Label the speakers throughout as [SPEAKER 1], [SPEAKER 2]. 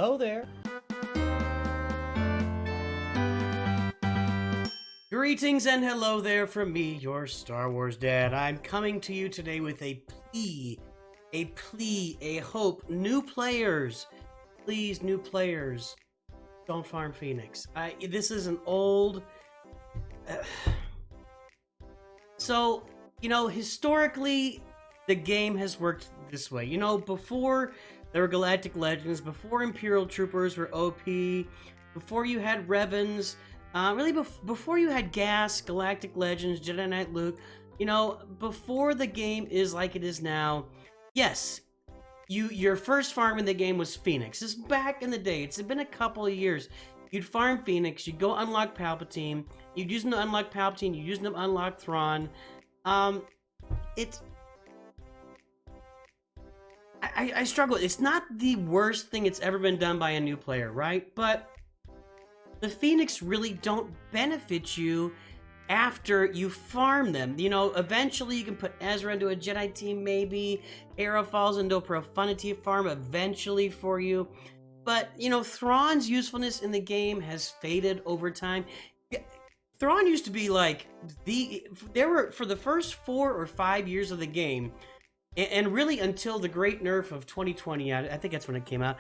[SPEAKER 1] Hello there. Greetings and hello there from me, your Star Wars dad. I'm coming to you today with a plea, a hope. New players, please, new players, don't farm Phoenix. This is an old... So, historically, the game has worked this way. Before there were Galactic Legends, before Imperial Troopers were OP, before you had Revans, before you had Gas, Galactic Legends, Jedi Knight Luke, before the game is like it is now, yes, your first farm in the game was Phoenix. This is back in the day. It's been a couple of years. You'd farm Phoenix, you'd go unlock Palpatine, you'd use them to unlock Palpatine, you'd use them to unlock Thrawn. I struggle. It's not the worst thing it's ever been done by a new player, right? But the Phoenix really don't benefit you after you farm them. Eventually you can put Ezra into a Jedi team, maybe. Hera falls into a Profundity farm eventually for you. But, Thrawn's usefulness in the game has faded over time. Thrawn used to be like for the first 4 or 5 years of the game, and really until the great nerf of 2020, I think that's when it came out.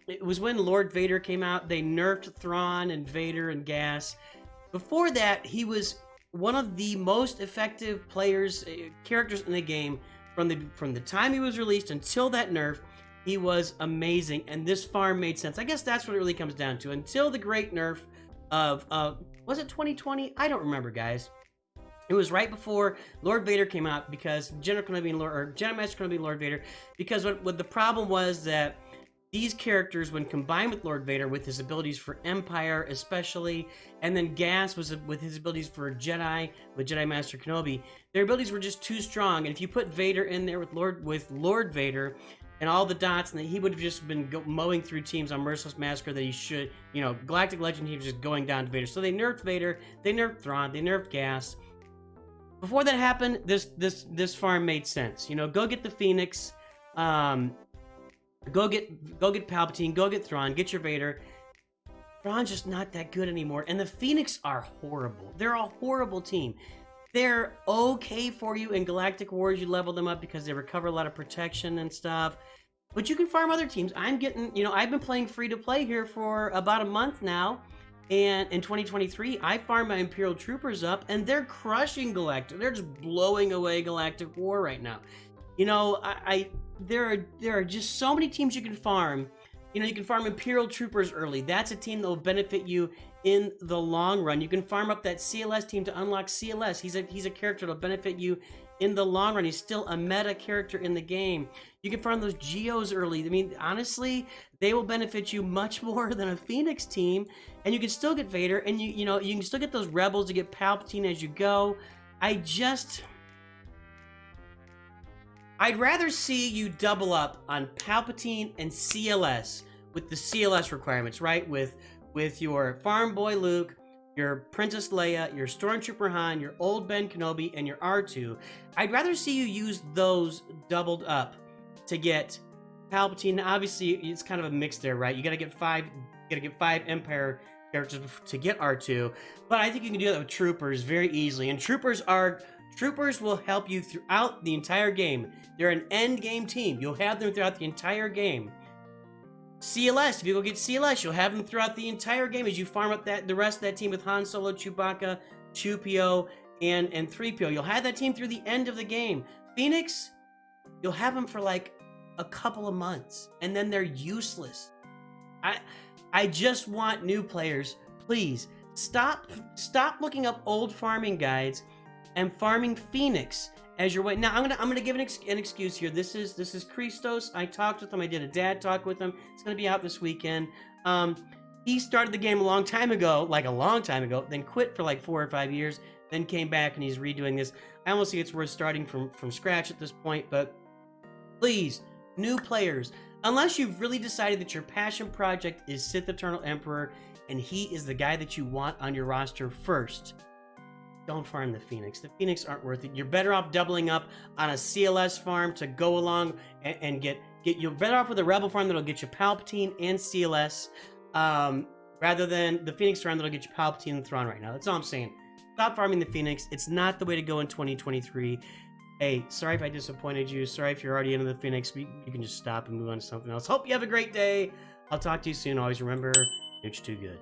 [SPEAKER 1] It was when Lord Vader came out. They nerfed Thrawn and Vader and Gas. Before that, he was one of the most effective characters in the game from the time he was released until that nerf. He was amazing, and this farm made sense. I guess that's what it really comes down to. Until the great nerf of was it 2020? I don't remember, guys. It was right before Lord Vader came out, because Jedi Master Kenobi and Lord Vader, because what the problem was that these characters, when combined with Lord Vader, with his abilities for Empire especially, and then Gas was with his abilities for Jedi, with Jedi Master Kenobi, their abilities were just too strong. And if you put Vader in there with Lord Vader and all the dots, and he would have just been mowing through teams on Merciless Massacre that he should, Galactic Legend, he was just going down to Vader. So they nerfed Vader, they nerfed Thrawn, they nerfed Gas. Before that happened, this farm made sense. Go get the Phoenix, go get Palpatine, go get Thrawn, get your Vader. Thrawn's just not that good anymore, and the Phoenix are horrible. They're a horrible team. They're okay for you in Galactic Wars. You level them up because they recover a lot of protection and stuff. But you can farm other teams. I've been playing free to play here for about a month now. And in 2023, I farmed my Imperial Troopers up, and they're crushing Galactic. They're just blowing away Galactic War right now. There are just so many teams you can farm. You can farm Imperial Troopers early. That's a team that will benefit you in the long run. You can farm up that CLS team to unlock CLS. He's a character that'll benefit you in the long run. He's still a meta character in the game. You can farm those Geos early. I mean, honestly, they will benefit you much more than a Phoenix team. And you can still get Vader, and you can still get those Rebels to get Palpatine as you go. I'd rather see you double up on Palpatine and CLS with the CLS requirements, right? With your Farm Boy Luke, your Princess Leia, your Stormtrooper Han, your Old Ben Kenobi, and your R2. I'd rather see you use those doubled up to get Palpatine. Obviously, it's kind of a mix there, right? You gotta get five Empire characters to get R2, but I think you can do that with Troopers very easily. And Troopers will help you throughout the entire game. They're an end game team. You'll have them throughout the entire game. CLS, if you go get CLS, you'll have them throughout the entire game as you farm up the rest of that team with Han Solo, Chewbacca, 2PO, and 3PO. You'll have that team through the end of the game. Phoenix, you'll have them for like a couple of months, and then they're useless. I just want new players. Please, stop looking up old farming guides and farming Phoenix as your way. Now, I'm gonna give an excuse here. This is Christos. I talked with him. I did a dad talk with him. It's gonna be out this weekend. He started the game a long time ago, then quit for like 4 or 5 years, then came back, and he's redoing this. I almost think it's worth starting from scratch at this point, but please, new players, unless you've really decided that your passion project is Sith Eternal Emperor, and he is the guy that you want on your roster first, don't farm the Phoenix. The Phoenix aren't worth it. You're better off doubling up on a CLS farm to go along and get you're better off with a Rebel farm that'll get you Palpatine and CLS, rather than the Phoenix farm that'll get you Palpatine and Thrawn right now. That's all I'm saying. Stop farming the Phoenix. It's not the way to go in 2023. Hey, sorry if I disappointed you. Sorry if you're already into the Phoenix. You can just stop and move on to something else. Hope you have a great day. I'll talk to you soon. Always remember, it's too good.